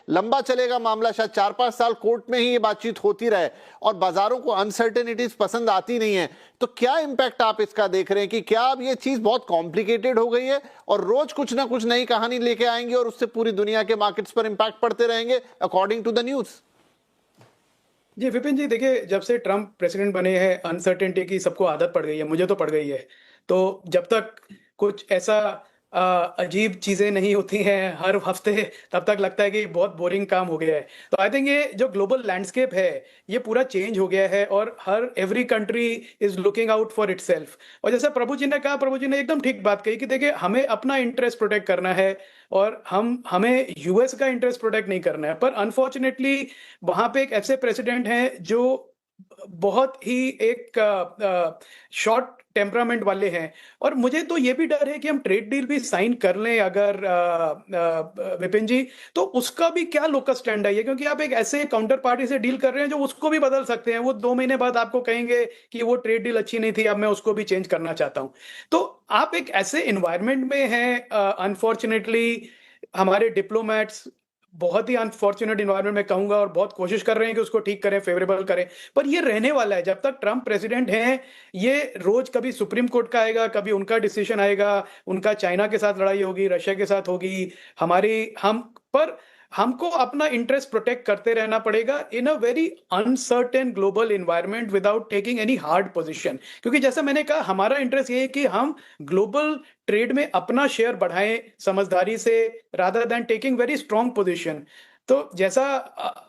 लंबा चलेगा मामला, शायद 4-5 साल कोर्ट में ही ये बातचीत होती रहे और बाजारों को अनसर्टेनिटीज पसंद आती नहीं है। तो क्या इंपैक्ट आप इसका देख रहे हैं कि क्या अब ये चीज बहुत कॉम्प्लिकेटेड हो गई है और रोज कुछ ना कुछ नई कहानी लेके आएंगे और उससे पूरी दुनिया के मार्केट्स पर इंपैक्ट पड़ते रहेंगे अकॉर्डिंग टू द न्यूज? जी विपिन जी, देखिए जब से ट्रम्प प्रेसिडेंट बने हैं अनसर्टेनिटी की सबको आदत पड़ गई है, मुझे तो पड़ गई है। तो जब तक कुछ ऐसा अजीब चीजें नहीं होती हैं हर हफ्ते, तब तक लगता है कि बहुत बोरिंग काम हो गया है। तो आई थिंक ये जो ग्लोबल लैंडस्केप है ये पूरा चेंज हो गया है और हर every country is looking out for itself. और जैसा प्रभु जी ने कहा, प्रभु जी ने एकदम ठीक बात कही कि देखिए हमें अपना इंटरेस्ट प्रोटेक्ट करना है और हमें यूएस का इंटरेस्ट प्रोटेक्ट नहीं करना है। पर अनफॉर्चुनेटली वहां पे एक ऐसे प्रेसिडेंट हैं जो बहुत ही एक शॉर्ट टेम्परामेंट वाले हैं। और मुझे तो ये भी डर है कि हम ट्रेड डील भी साइन कर लें अगर विपिन जी, तो उसका भी क्या लोकस स्टैंड है, क्योंकि आप एक ऐसे काउंटर पार्टी से डील कर रहे हैं जो उसको भी बदल सकते हैं। वो 2 महीने बाद आपको कहेंगे कि वो ट्रेड डील अच्छी नहीं थी, अब मैं उसको भी चेंज करना चाहता हूं। तो आप एक ऐसे इन्वायरमेंट में हैं, अनफॉर्चुनेटली हमारे डिप्लोमेट्स बहुत ही अनफॉर्चुनेट इन्वायरमेंट में कहूंगा, और बहुत कोशिश कर रहे हैं कि उसको ठीक करें, फेवरेबल करें। पर ये रहने वाला है जब तक ट्रम्प प्रेसिडेंट हैं। ये रोज कभी सुप्रीम कोर्ट का आएगा, कभी उनका डिसीजन आएगा, उनका चाइना के साथ लड़ाई होगी, रशिया के साथ होगी, हमारी हम पर हमको अपना इंटरेस्ट प्रोटेक्ट करते रहना पड़ेगा in a very uncertain global environment without taking any hard position. क्योंकि जैसा मैंने कहा, हमारा इंटरेस्ट ये है कि हम ग्लोबल ट्रेड में अपना शेयर बढ़ाएं समझदारी से, rather than taking very strong position. तो जैसा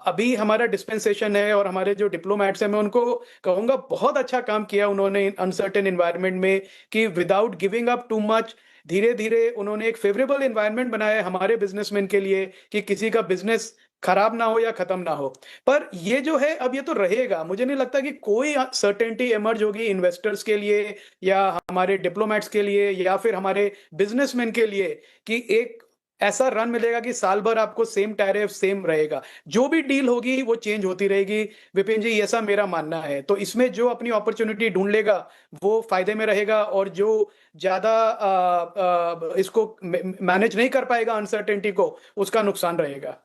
अभी हमारा डिस्पेंसेशन है और हमारे जो डिप्लोमेट्स हैं, मैं उनको कहूंगा बहुत अच्छा काम किया उन्होंने अनसर्टेन इन्वायरमेंट में, कि without giving up too much धीरे धीरे उन्होंने एक फेवरेबल एनवायरनमेंट बनाया है हमारे बिजनेसमैन के लिए, कि किसी का बिजनेस खराब ना हो या खत्म ना हो। पर ये जो है अब ये तो रहेगा, मुझे नहीं लगता कि कोई सर्टेनिटी इमर्ज होगी इन्वेस्टर्स के लिए या हमारे डिप्लोमेट्स के लिए या फिर हमारे बिजनेसमैन के लिए, कि एक ऐसा रन मिलेगा कि साल भर आपको सेम टैरिफ सेम रहेगा। जो भी डील होगी वो चेंज होती रहेगी विपिन जी, ऐसा मेरा मानना है। तो इसमें जो अपनी अपॉर्चुनिटी ढूंढ लेगा वो फायदे में रहेगा, और जो ज्यादा इसको मैनेज नहीं कर पाएगा अनसर्टेनिटी को, उसका नुकसान रहेगा।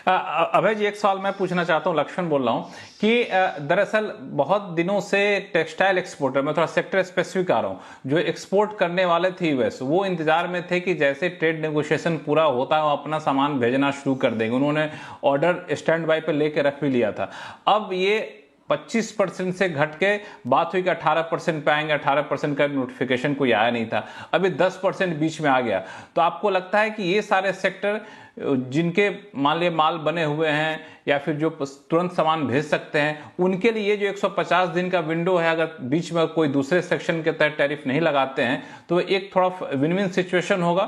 अभय जी, एक सवाल मैं पूछना चाहता हूं, लक्ष्मण बोल रहा हूं कि दरअसल बहुत दिनों से टेक्सटाइल एक्सपोर्टर, मैं थोड़ा सेक्टर स्पेसिफिक आ रहा हूं, जो एक्सपोर्ट करने वाले थे यूएस, वो इंतजार में थे कि जैसे ट्रेड नेगोशिएशन पूरा होता है वो अपना सामान भेजना शुरू कर देंगे। उन्होंने ऑर्डर स्टैंड बाय पे लेके रख भी लिया था। अब ये 25% से घट के बात हुई कि 18% पे आएंगे, 18% का नोटिफिकेशन कोई आया नहीं था, अभी 10% बीच में आ गया। तो आपको लगता है कि ये सारे सेक्टर जिनके मान लिया माल बने हुए हैं या फिर जो तुरंत सामान भेज सकते हैं, उनके लिए ये जो 150 दिन का विंडो है, अगर बीच में कोई दूसरे सेक्शन के तहत टैरिफ नहीं लगाते हैं तो एक थोड़ा विन विन सिचुएशन होगा?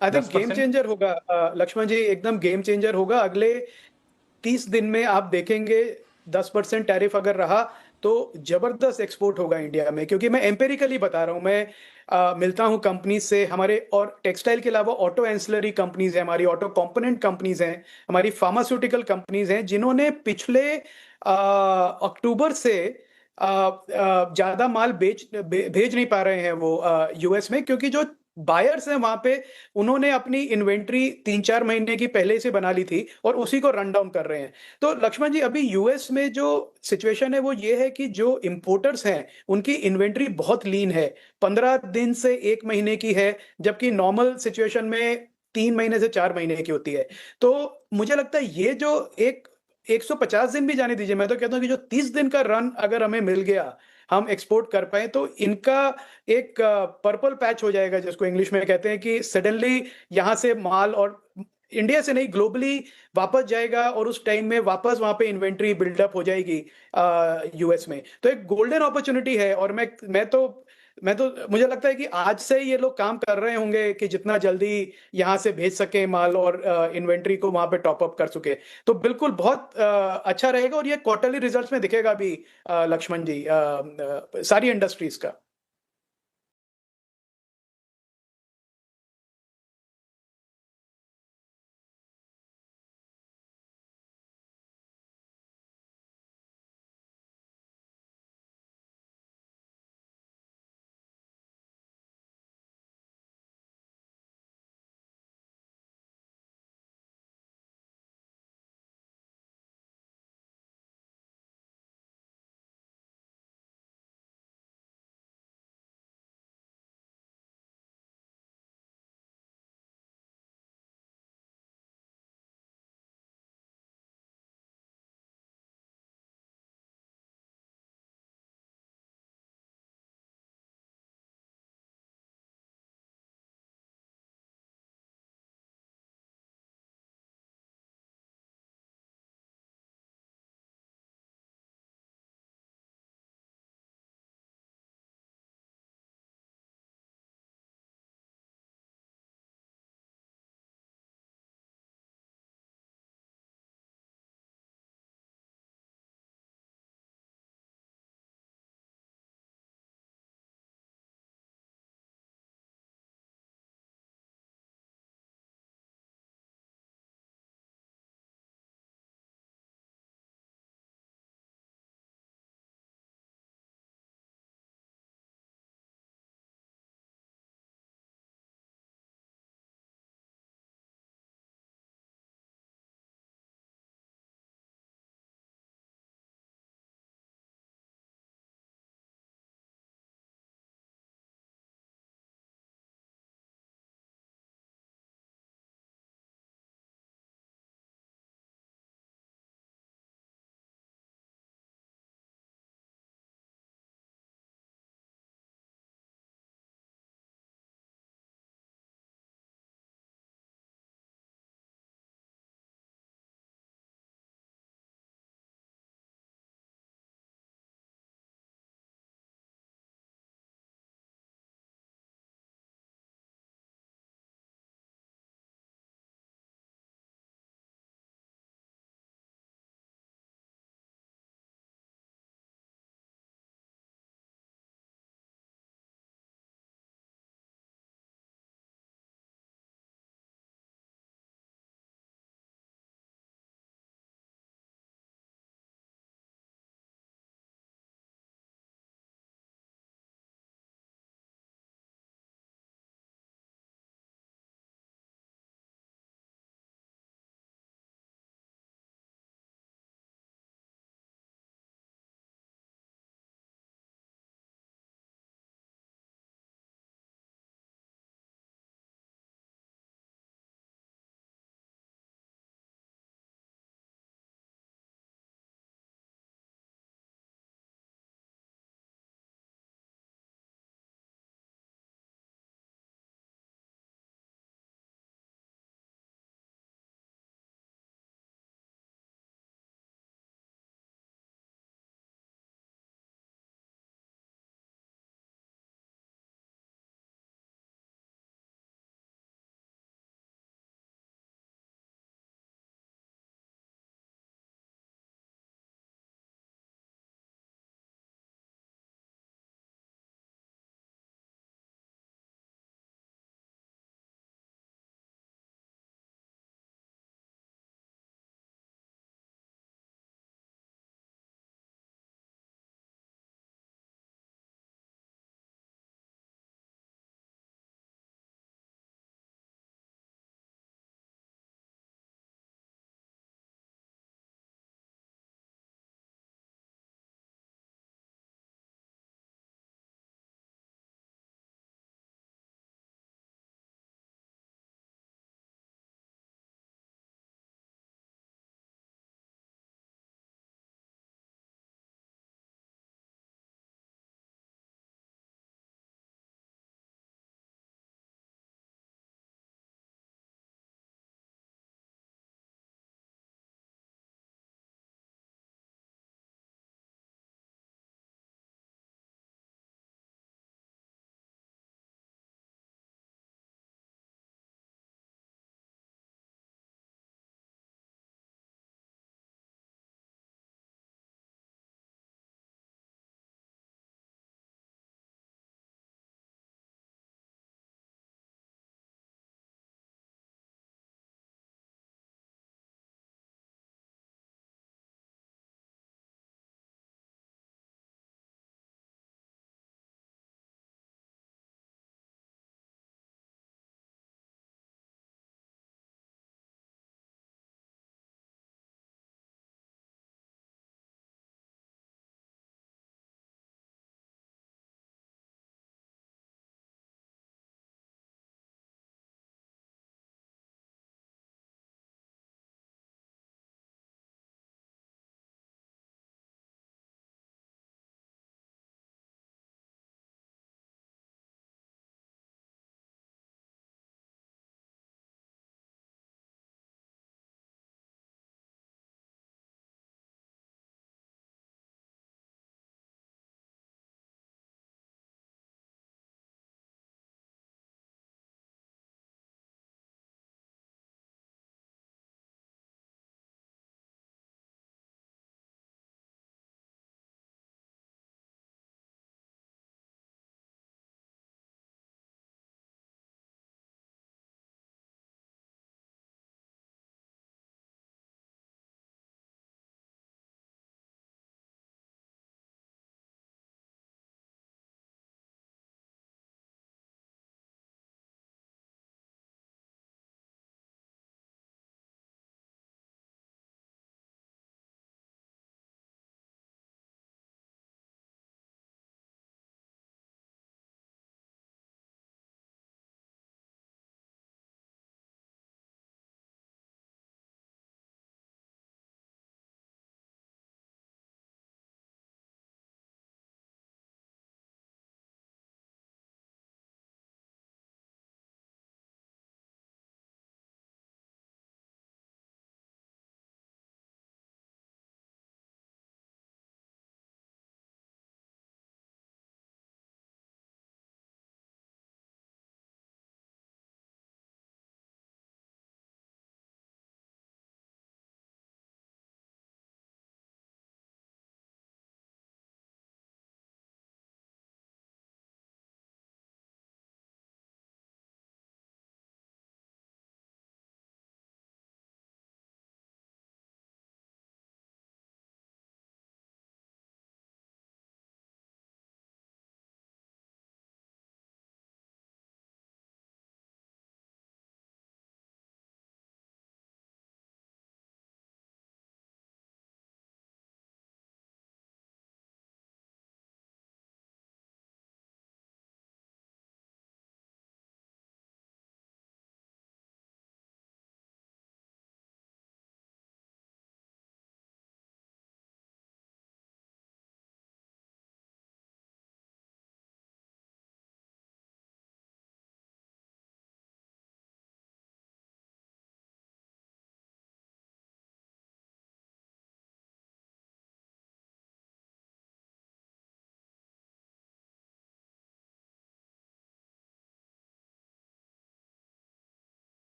आई थिंक गेम चेंजर होगा लक्ष्मण जी, एकदम गेम चेंजर होगा। अगले 30 दिन में आप देखेंगे 10% टैरिफ अगर रहा तो जबरदस्त एक्सपोर्ट होगा इंडिया में। क्योंकि मैं एम्पेरिकली बता रहा हूं, मैं मिलता हूं कंपनीज से हमारे, और टेक्सटाइल के अलावा ऑटो एंसिलरी कंपनीज है हमारी, ऑटो कंपोनेंट कंपनीज हैं हमारी, फार्मास्यूटिकल कंपनीज हैं, जिन्होंने पिछले अक्टूबर से ज्यादा माल भेज नहीं पा रहे हैं वो यूएस में, क्योंकि जो बायर्स हैं वहां पे, उन्होंने अपनी इन्वेंट्री 3-4 महीने की पहले से बना ली थी और उसी को रन डाउन कर रहे हैं। तो लक्ष्मण जी, अभी यूएस में जो सिचुएशन है वो ये है कि जो इंपोर्टर्स हैं उनकी इन्वेंट्री बहुत लीन है, 15 दिन से 1 महीने की है, जबकि नॉर्मल सिचुएशन में 3 महीने से 4 महीने की होती है। तो मुझे लगता है ये जो 150 दिन भी जाने दीजिए, मैं तो कहता हूं कि जो 30 दिन का रन अगर हमें मिल गया, हम एक्सपोर्ट कर पाए, तो इनका एक पर्पल पैच हो जाएगा, जिसको इंग्लिश में कहते हैं, कि सडनली यहां से माल, और इंडिया से नहीं ग्लोबली वापस जाएगा, और उस टाइम में वापस वहां पे इन्वेंट्री बिल्डअप हो जाएगी यूएस में। तो एक गोल्डन अपॉर्चुनिटी है। और मैं तो मुझे लगता है कि आज से ये लोग काम कर रहे होंगे कि जितना जल्दी यहां से भेज सके माल और इन्वेंट्री को वहां पे टॉप अप कर सके। तो बिल्कुल बहुत अच्छा रहेगा, और ये क्वार्टरली रिजल्ट्स में दिखेगा भी लक्ष्मण जी, सारी इंडस्ट्रीज का।